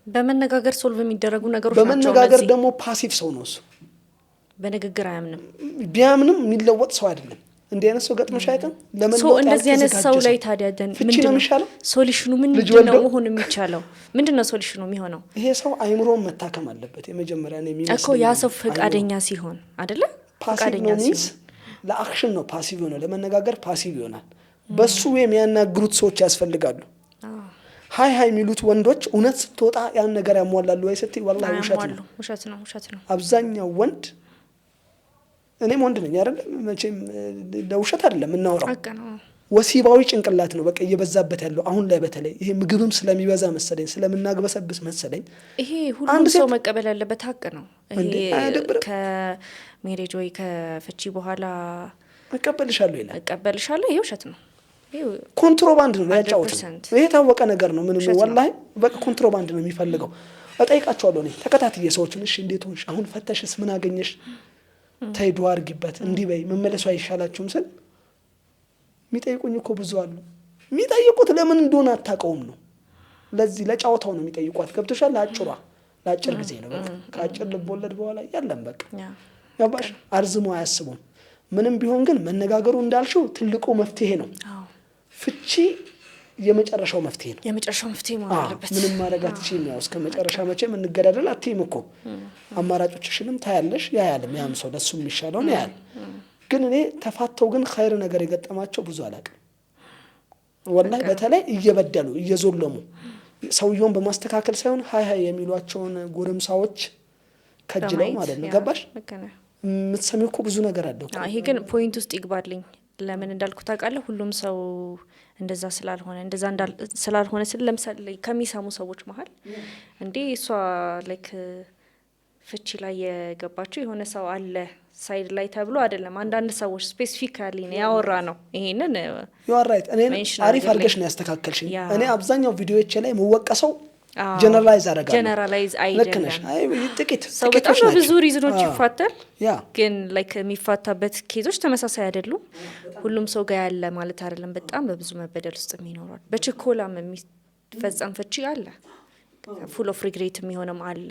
በመነጋገር ሶልቭ የሚደረጉ ነገሮች ናቸው። በመነጋገር ደግሞ ፓሲቭ ሰው ነው እሱ። በንግግር አያምንም። ቢያምንም የሚለወጥ ሰው አይደለም። እንዲህ አይነት ሰው ገጥሞሽ አይተም? ለመለወጥ እንደዚህ አይነት ሰው ላይ ታዲያ ምንድነው የሚሻለው? ሶሉሽኑ ምንድነው መሆን የሚቻለው? ምንድነው ሶሉሽኑ የሚሆነው? ይሄ ሰው አይምሮን መታከም አለበት። የመጀመሪያ ነው የሚመስለው እኮ ያ ሰው ፈቃደኛ ሲሆን አይደለ? ፈቃደኛ ሲሆን ለአክሽን ነው ፓሲቭ ነው። ለመነጋገር ፓሲቭ ይሆናል። በሱ የሚያናግሩት ሰዎች ያስፈልጋሉ። ሃይ የሚሉት ወንዶች እውነት ስትወጣ ያን ነገር ያሟላሉ ወይ ስትይ ወላሂ ውሸት ነው። አብዛኛው ወንድ እኔም ወንድ ነኝ አይደል? መቼም ለውሸት አይደለም እናወራው። ወሲባዊ ጭንቅላት ነው በቃ እየበዛበት ያለው አሁን ላይ። በተለይ ይሄ ምግብም ስለሚበዛ መሰለኝ ስለምናግበሰብስ መሰለኝ። ይሄ ሁሉም ሰው መቀበል ያለበት ሀቅ ነው። ይሄ ከሜሬጅ ወይ ከፍቺ በኋላ እቀበልሻለሁ ይሄ ውሸት ነው። ኮንትሮባንድ ነው ያጫውት። ይሄ ታወቀ ነገር ነው። ምንም ወላሂ በቃ ኮንትሮባንድ ነው የሚፈልገው። እጠይቃቸዋለሁ እኔ ተከታትዬ ሰዎችን፣ እሺ እንዴት ሆንሽ? አሁን ፈተሽስ ምን አገኘሽ? ተይ ዱአ አድርጊበት እንዲህ በይ መመለሱ አይሻላችሁም ስል የሚጠይቁኝ እኮ ብዙ አሉ። የሚጠይቁት ለምን እንደሆነ አታውቀውም ነው። ለዚህ ለጫወታው ነው የሚጠይቋት። ገብቶሻል? ለአጭር ጊዜ ነው በቃ። ከአጭር ልቦለድ በኋላ ያለም በቃ ያባሽ አርዝሞ አያስቡም። ምንም ቢሆን ግን መነጋገሩ እንዳልሽው ትልቁ መፍትሄ ነው። ፍቺ የመጨረሻው መፍትሄ ነው። የመጨረሻው መፍትሄ ማለት አለበት። ምንም ማረጋት እቺ ነው። እስከ መጨረሻ መቼም እንገዳደል አትይም እኮ። አማራጮችሽንም ታያለሽ። ያያልም ያም ሰው ለሱ የሚሻለው ነው ያያል። ግን እኔ ተፋተው ግን ኸይር ነገር የገጠማቸው ብዙ አላውቅም ወላሂ። በተለይ እየበደሉ እየዞለሙ ሰውየውን በማስተካከል ሳይሆን ሃይ የሚሏቸውን ጎረምሳዎች ከጅለው ማለት ነው። ገባሽ? የምትሰሚው እኮ ብዙ ነገር አለው። ይሄ ግን ፖይንት ውስጥ ይግባልኝ። ለምን እንዳልኩ ታውቃለህ? ሁሉም ሰው እንደዛ ስላልሆነ ለምሳሌ ከሚሰሙ ሰዎች መሀል እንዴ እሷ ላይክ ፍቺ ላይ የገባችው የሆነ ሰው አለ ሳይድ ላይ ተብሎ አይደለም። አንዳንድ ሰዎች ስፔሲፊካሊ ነው ያወራ ነው። ይሄንን ዩአራይት እኔ አሪፍ አድርገሽ ነው ያስተካከልሽኝ። እኔ አብዛኛው ቪዲዮዎቼ ላይ መወቀሰው ጀነራላይዝ አደረጋለሁ። ጀነራላይዝ አይደለም። ጥቂት ሰው በጣም በብዙ ሪዝኖች ይፋታል። ግን ላይክ የሚፋታበት ኬዞች ተመሳሳይ አይደሉም። ሁሉም ሰው ጋር ያለ ማለት አይደለም። በጣም በብዙ መበደል ውስጥ የሚኖራል። በችኮላም የሚፈጸም ፍቺ አለ። ፉል ኦፍ ሪግሬት የሚሆንም አለ።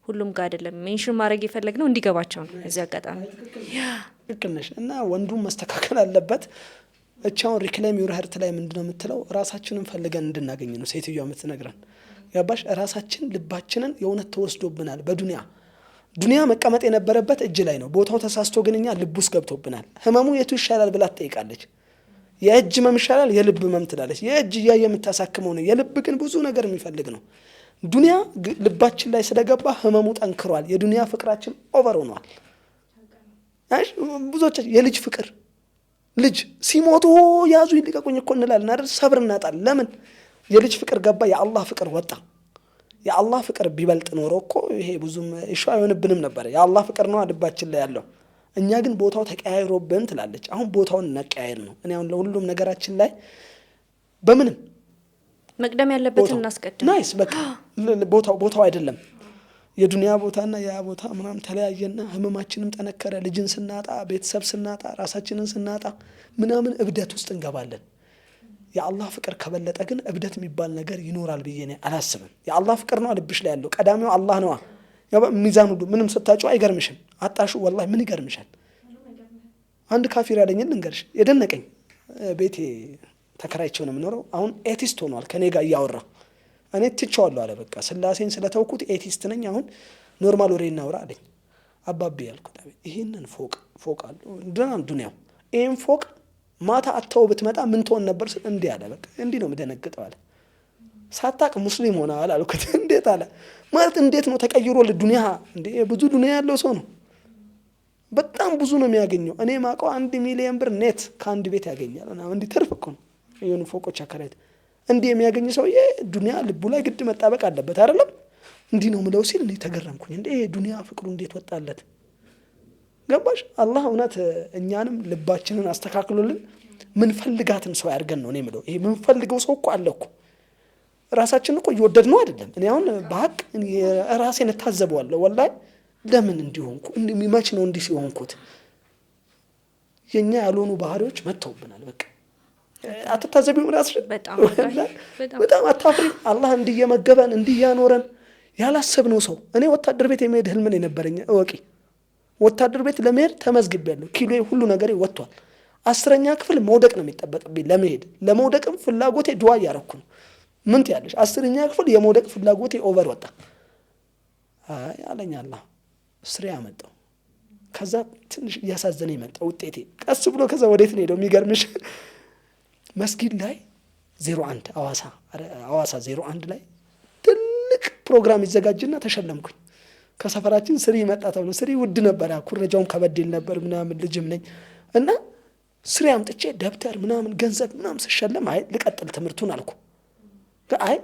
ሁሉም ጋር አይደለም። ሜንሽን ማድረግ የፈለግነው እንዲገባቸው ነው። እዚህ አጋጣሚ ልክ ነሽ። እና ወንዱም መስተካከል አለበት። እቻውን ሪክላም ዩር ሀርት ላይ ምንድነው የምትለው? ራሳችንን ፈልገን እንድናገኝ ነው ሴትዮዋ የምትነግረን። ያባሽ ራሳችን ልባችንን የእውነት ተወስዶብናል። ዱንያ መቀመጥ የነበረበት እጅ ላይ ነው። ቦታው ተሳስቶ ግን እኛ ልብ ውስጥ ገብቶብናል። ህመሙ የቱ ይሻላል ብላ ትጠይቃለች። የእጅ ህመም ይሻላል የልብ ህመም ትላለች። የእጅ እያየ የምታሳክመው ነው። የልብ ግን ብዙ ነገር የሚፈልግ ነው። ዱንያ ልባችን ላይ ስለገባ ህመሙ ጠንክሯል። የዱንያ ፍቅራችን ኦቨር ሆኗል። ብዙዎች የልጅ ፍቅር ልጅ ሲሞቱ ያዙ ይልቀቁኝ እኮ እንላለን አይደል? ሰብር እናጣለን። ለምን? የልጅ ፍቅር ገባ፣ የአላህ ፍቅር ወጣ። የአላህ ፍቅር ቢበልጥ ኖሮ እኮ ይሄ ብዙም እሺ አይሆንብንም ነበር። የአላህ ፍቅር ነው ልባችን ላይ ያለው። እኛ ግን ቦታው ተቀያይሮብን ትላለች። አሁን ቦታውን እናቀያየር ነው። እኔ አሁን ለሁሉም ነገራችን ላይ በምንም መቅደም ያለበትን እናስቀድም። ናይስ በቃ ቦታው አይደለም የዱንያ ቦታና ያ ቦታ ምናምን ተለያየና ህመማችንም ጠነከረ። ልጅን ስናጣ፣ ቤተሰብ ስናጣ፣ ራሳችንን ስናጣ ምናምን እብደት ውስጥ እንገባለን። የአላህ ፍቅር ከበለጠ ግን እብደት የሚባል ነገር ይኖራል ብዬ እኔ አላስብም። የአላህ ፍቅር ነው ልብሽ ላይ ያለው። ቀዳሚው አላህ ነው። ሚዛን ሁሉ ምንም ስታጩ አይገርምሽም። አጣሹ ወላሂ ምን ይገርምሻል? አንድ ካፊር ያለኝን ልንገርሽ፣ የደነቀኝ ቤቴ ተከራይቼው ነው የምኖረው። አሁን ኤቲስት ሆኗል ከኔ ጋር እያወራ። እኔ ትቼዋለሁ አለ በቃ ስላሴን ስለተውኩት ኤቲስት ነኝ። አሁን ኖርማል ወሬ እናውራ አለኝ። አባቤ ያልኩት ይሄንን ፎቅ አለ ዱንያው ይሄን ፎቅ ማታ አተው ብትመጣ ምን ትሆን ነበር? እንዲህ አለ በቃ እንዲህ ነው የምደነግጠው አለ። ሳታቅ ሙስሊም ሆነሃል አልኩት። እንዴት አለ ማለት እንዴት ነው ተቀይሮ ለዱንያ እንዴ? ብዙ ዱንያ ያለው ሰው ነው በጣም ብዙ ነው የሚያገኘው። እኔ ማውቀው 1 ሚሊዮን ብር ኔት ከአንድ ቤት ያገኛል እና እንዲህ ትርፍ እኮ ነው የሆኑ ፎቆች አከራይት እንዲህ የሚያገኝ ሰውዬ ዱንያ ልቡ ላይ ግድ መጣበቅ አለበት አይደለም? እንዲህ ነው ምለው ሲል እንዲህ ተገረምኩኝ። እንዴ ዱንያ ፍቅሩ እንዴት ወጣለት? ገባሽ? አላህ እውነት እኛንም ልባችንን አስተካክሎልን ምን ፈልጋትን ሰው ያርገን ነው እኔ ምለው። ይሄ ምን ፈልገው ሰው እኮ አለ እኮ ራሳችን እኮ እየወደድ ነው አይደለም። እኔ አሁን በሀቅ ራሴን እታዘበዋለሁ ወላሂ። ለምን እንዲሆንኩ መች ነው እንዲህ ሲሆንኩት? የኛ ያልሆኑ ባህሪዎች መጥተውብናል። በቃ አትታዘቢውም ራስሽ? በጣም አታፍሪም? አላህ እንዲየመገበን እንዲያኖረን ያላሰብነው ሰው። እኔ ወታደር ቤት የመሄድ ህልምን የነበረኝ እወቂ። ወታደር ቤት ለመሄድ ተመዝግቤያለሁ። ኪሎ ሁሉ ነገሬ ወጥቷል። 10ኛ ክፍል መውደቅ ነው የሚጠበቅብኝ ለመሄድ። ለመውደቅም ፍላጎቴ ዱዓ እያረኩ ነው። ምን ትያለሽ? 10ኛ ክፍል የመውደቅ ፍላጎቴ ኦቨር ወጣ። አይ አለኝ አላህ ስሪ ያመጣው። ከዛ ትንሽ እያሳዘነኝ መጣ ውጤቴ ቀስ ብሎ። ከዛ ወዴት ነው ሄደው? የሚገርምሽ መስጊድ ላይ 01 አዋሳ 01 ላይ ትልቅ ፕሮግራም ይዘጋጅና ተሸለምኩኝ። ከሰፈራችን ስሪ መጣ ተብሎ ስሪ ውድ ነበር፣ ኩረጃውም ከበድል ነበር ምናምን ልጅም ነኝ እና ስሪ አምጥቼ ደብተር ምናምን ገንዘብ ምናምን ስሸለም አይ ልቀጥል ትምህርቱን አልኩ። አይ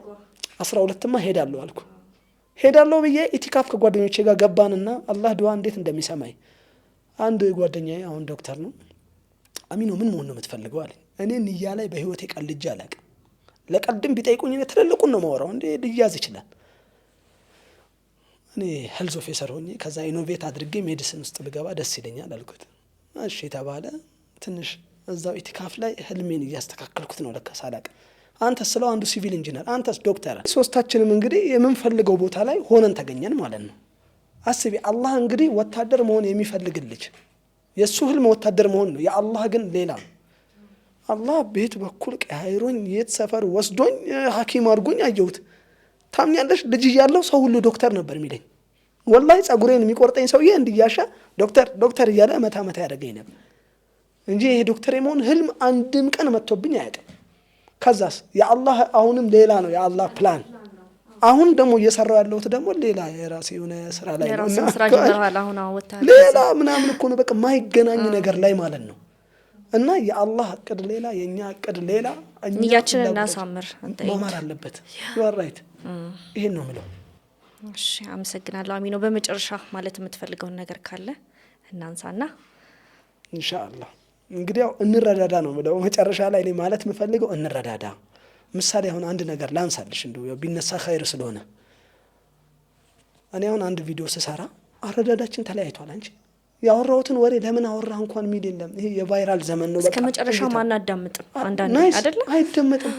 12ማ ሄዳለሁ አልኩ። ሄዳለሁ ብዬ ኢቲካፍ ከጓደኞቼ ጋር ገባንና አላህ ዱዓ እንዴት እንደሚሰማኝ አንድ ጓደኛዬ አሁን ዶክተር ነው። አሚኖ ምን መሆን ነው የምትፈልገው አለኝ። እኔ ንያ ላይ በህይወቴ ቀልጄ አላውቅም። ለቀልድም ቢጠይቁኝ እኔ ትልልቁን ነው የማወራው። እንዴ ልያዝ ይችላል። እኔ ሄልዝ ኦፊሰር ሆኜ ከዛ ኢኖቬት አድርጌ ሜዲሲን ውስጥ ብገባ ደስ ይለኛል አልኩት። እሺ ተባለ። ትንሽ እዛው ኢቲካፍ ላይ ህልሜን እያስተካከልኩት ነው ለካ ሳላቅ። አንተ ስለው አንዱ ሲቪል ኢንጂነር፣ አንተስ ዶክተር። ሶስታችንም እንግዲህ የምንፈልገው ቦታ ላይ ሆነን ተገኘን ማለት ነው። አስቢ አላህ እንግዲህ ወታደር መሆን የሚፈልግ ልጅ የሱ ህልም ወታደር መሆን ነው። የአላህ ግን ሌላ ነው። አላህ ቤት በኩል ቀያይሮኝ የት ሰፈር ወስዶኝ ሐኪም አድርጎኝ አየሁት። ታምኛለሽ? ልጅ እያለሁ ሰው ሁሉ ዶክተር ነበር የሚለኝ። ወላሂ ጸጉሬን የሚቆርጠኝ ሰውዬ እንዲያሻ ዶክተር እያለ መታ ያደረገኝ ነበር እንጂ ይሄ ዶክተር የመሆን ህልም አንድም ቀን መጥቶብኝ አያውቅም። ከዛስ የአላህ አሁንም ሌላ ነው የአላህ ፕላን። አሁን ደግሞ እየሰራው ያለሁት ደግሞ ሌላ የራሴ የሆነ ስራ ላይ ነው። ሌላ ምናምን እኮ ነው በቃ ማይገናኝ ነገር ላይ ማለት ነው። እና የአላህ እቅድ ሌላ፣ የኛ እቅድ ሌላ። ንያችንን እናሳምር ማማር አለበት። you are right። ይሄን ነው የምለው። እሺ አመሰግናለሁ አሚኖ። በመጨረሻ ማለት የምትፈልገውን ነገር ካለ እናንሳና ኢንሻአላህ እንግዲህ ያው እንረዳዳ ነው የምለው። መጨረሻ ላይ እኔ ማለት የምፈልገው እንረዳዳ። ምሳሌ አሁን አንድ ነገር ላንሳልሽ እንደው ቢነሳ ኸይር ስለሆነ እኔ አሁን አንድ ቪዲዮ ስሰራ አረዳዳችን ተለያይቷል። አንቺ ያወራሁትን ወሬ ለምን አወራህ እንኳን ሚል የለም። ይሄ የቫይራል ዘመን ነው። በቃ እስከመጨረሻ ማን አዳምጥ አንዳንዴ አይደለ? አይደመጥም።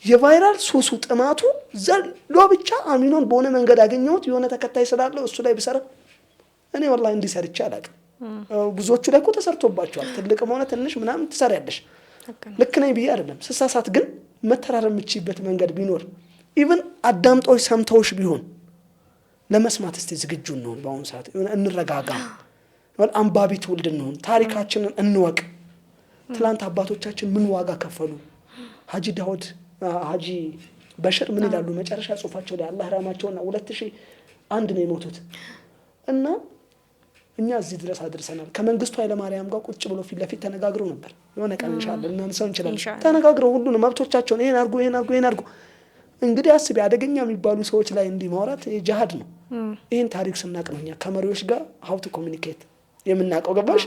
የቫይራል ሱሱ ጥማቱ ዘሎ ብቻ አሚኖን በሆነ መንገድ አገኘሁት የሆነ ተከታይ ስላለው እሱ ላይ ብሰራ እኔ ወላሂ እንዲሰርቻ አላውቅም። ብዙዎቹ ላይ እኮ ተሰርቶባቸዋል። ትልቅም ሆነ ትንሽ ምናምን ትሰሪያለሽ። ልክ ነኝ ብዬ አይደለም። ስሳሳት ግን መተራረም የምችይበት መንገድ ቢኖር ኢቭን አዳምጦች ሰምተውሽ ቢሆን ለመስማት እስቲ ዝግጁ እንሆን። በአሁኑ ሰዓት እንረጋጋ። አንባቢ ትውልድ እንሆን። ታሪካችንን እንወቅ። ትላንት አባቶቻችን ምን ዋጋ ከፈሉ? ሀጂ ዳውድ ሀጂ በሽር ምን ይላሉ መጨረሻ ጽሁፋቸው ላይ አላህ ረህማቸውና 2001 ነው የሞቱት እና እኛ እዚህ ድረስ አድርሰናል። ከመንግስቱ ኃይለማርያም ጋር ቁጭ ብሎ ፊት ለፊት ተነጋግረው ነበር። የሆነ ቀን ኢንሻአላህ እናንሳው እንችላለን። ተነጋግረው ሁሉንም መብቶቻቸውን ይሄን አርጉ እንግዲህ አስቢ አደገኛ የሚባሉ ሰዎች ላይ እንዲህ ማውራት ጂሃድ ነው። ይህን ታሪክ ስናቅ ነው እኛ ከመሪዎች ጋር ሀው ቱ ኮሚኒኬት የምናውቀው ገባሽ?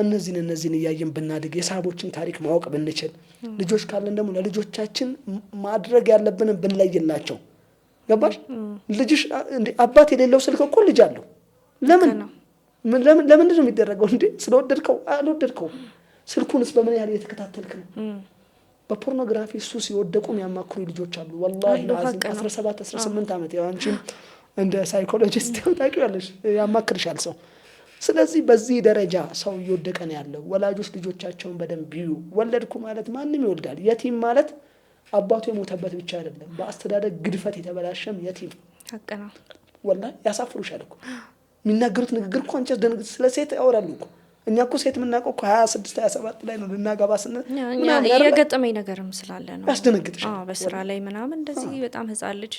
እነዚህን እያየን ብናድግ የሰሃቦችን ታሪክ ማወቅ ብንችል ልጆች ካለን ደግሞ ለልጆቻችን ማድረግ ያለብንን ብንለይላቸው ገባሽ? ልጅሽ አባት የሌለው ስልክ እኮ ልጅ አለው። ለምንድን ነው የሚደረገው እንዴ? ስለወደድከው አልወደድከው ስልኩንስ በምን ያህል እየተከታተልክ ነው? በፖርኖግራፊ ሱስ ሲወደቁ የሚያማክሩ ልጆች አሉ። ወላሂ 17 18 ዓመት ያው አንቺም እንደ ሳይኮሎጂስት ታውቂያለሽ ያማክርሻል ሰው። ስለዚህ በዚህ ደረጃ ሰው እየወደቀ ነው ያለው። ወላጆች ልጆቻቸውን በደንብ ይዩ። ወለድኩ ማለት ማንም ይወልዳል። የቲም ማለት አባቱ የሞተበት ብቻ አይደለም፣ በአስተዳደግ ግድፈት የተበላሸም የቲም ሀቀና ወላሂ ያሳፍሩሻል እኮ የሚናገሩት ንግግር እኮ አንቺ ደንግጥ ስለ ሴት ያወራሉ እኮ። እኛ እኮ ሴት የምናውቀው እኮ 26 27 ላይ ነው ልናገባ ስንል የገጠመኝ ነገርም ስላለ ነው ያስደነግጥሻል። በስራ ላይ ምናምን እንደዚህ በጣም ህፃን ልጅ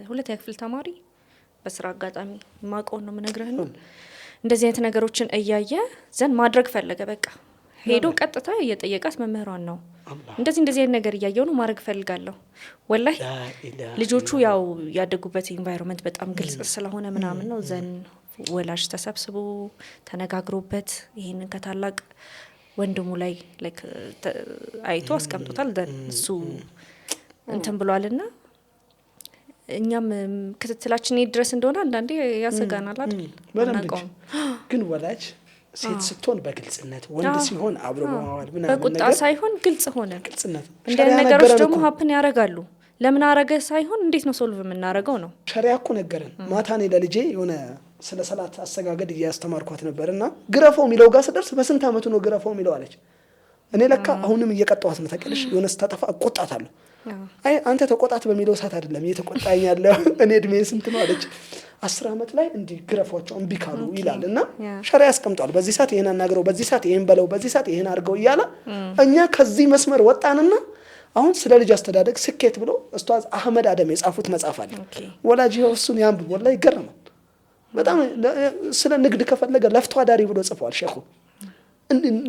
ሁለት ክፍል ተማሪ በስራ አጋጣሚ ማቆን ነው የምነግርህ ነው እንደዚህ አይነት ነገሮችን እያየ ዘንድ ማድረግ ፈለገ። በቃ ሄዶ ቀጥታ እየጠየቃት መምህሯን ነው እንደዚህ አይነት ነገር እያየው ነው ማድረግ ፈልጋለሁ። ወላሂ ልጆቹ ያው ያደጉበት ኢንቫይሮንመንት በጣም ግልጽ ስለሆነ ምናምን ነው ዘን ወላጅ ተሰብስቦ ተነጋግሮበት ይሄንን ከታላቅ ወንድሙ ላይ አይቶ አስቀምጦታል። ዘን እሱ እንትን ብሏልና እኛም ክትትላችን ድረስ እንደሆነ አንዳንዴ ያሰጋናል አይደል? አናውቀውም። ግን ወላጅ ሴት ስትሆን በግልጽነት ወንድ ሲሆን አብሮ በማዋል ምናምን በቁጣ ሳይሆን ግልጽ ሆነ ግልጽነት እንደ ነገሮች ደግሞ ሀፕን ያደርጋሉ። ለምን አረገ ሳይሆን እንዴት ነው ሶልቭ የምናደርገው ነው። ሸሪዓ እኮ ነገረን። ማታ እኔ ለልጄ የሆነ ስለ ሰላት አሰጋገድ እያስተማርኳት ነበርና ግረፈው የሚለው ጋር ስደርስ በስንት አመቱ ነው ግረፈው የሚለው አለች። እኔ ለካ አሁንም እየቀጣኋት ነው ታውቂያለሽ። የሆነ ስታጠፋ እቆጣታለሁ። አይ አንተ ተቆጣት በሚለው ሰዓት አይደለም እየተቆጣኝ ያለው እኔ እድሜ ስንት ነው አለች። 10 አመት ላይ እንዲህ ግረፏቸው እምቢ ካሉ ይላልና ሸሪዓ ያስቀምጧል። በዚህ ሰዓት ይሄን አናግረው፣ በዚህ ሰዓት ይሄን በለው፣ በዚህ ሰዓት ይሄን አድርገው እያለ እኛ ከዚህ መስመር ወጣንና አሁን ስለ ልጅ አስተዳደግ ስኬት ብሎ ኡስታዝ አህመድ አደም የጻፉት መጽሐፍ አለ። ወላጅ እሱን ያንብብ ወላሂ ይገርማል በጣም። ስለ ንግድ ከፈለገ ለፍቶ አዳሪ ብሎ ጽፏል ሼኹ።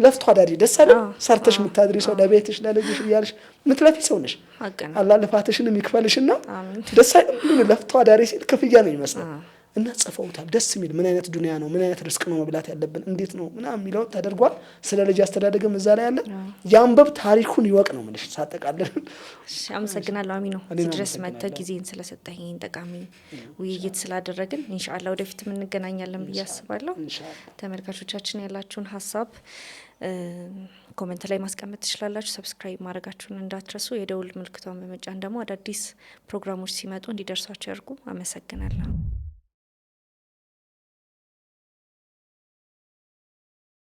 ለፍቶ አዳሪ ደስ አይደል? ሰርተሽ የምታድሪ ሰው ለቤትሽ ለልጅሽ እያልሽ ምትለፊ ሰው ነሽ። አላህ ልፋትሽን የሚክፈልሽና ደስ አይደል? ለፍቶ አዳሪ ሲል ክፍያ ነው ይመስላል። እና ጽፈውታል። ደስ የሚል ምን አይነት ዱንያ ነው፣ ምን አይነት ርስቅ ነው መብላት ያለብን፣ እንዴት ነው ምናምን የሚለው ተደርጓል። ስለ ልጅ አስተዳደግም እዛ ላይ ያለ ያንበብ ታሪኩን ይወቅ ነው የምልሽ ሳጠቃለን። አመሰግናለሁ አሚኖ እዚህ ድረስ መጥተህ ጊዜን ስለሰጠኝ ጠቃሚ ውይይት ስላደረግን ኢንሻአላህ ወደፊት እንገናኛለን ብዬ አስባለሁ። ተመልካቾቻችን ያላችሁን ሀሳብ ኮሜንት ላይ ማስቀመጥ ትችላላችሁ። ሰብስክራይብ ማድረጋችሁን እንዳትረሱ። የደውል ምልክቷን በመጫን ደግሞ አዳዲስ ፕሮግራሞች ሲመጡ እንዲደርሷችሁ ያድርጉ። አመሰግናለሁ።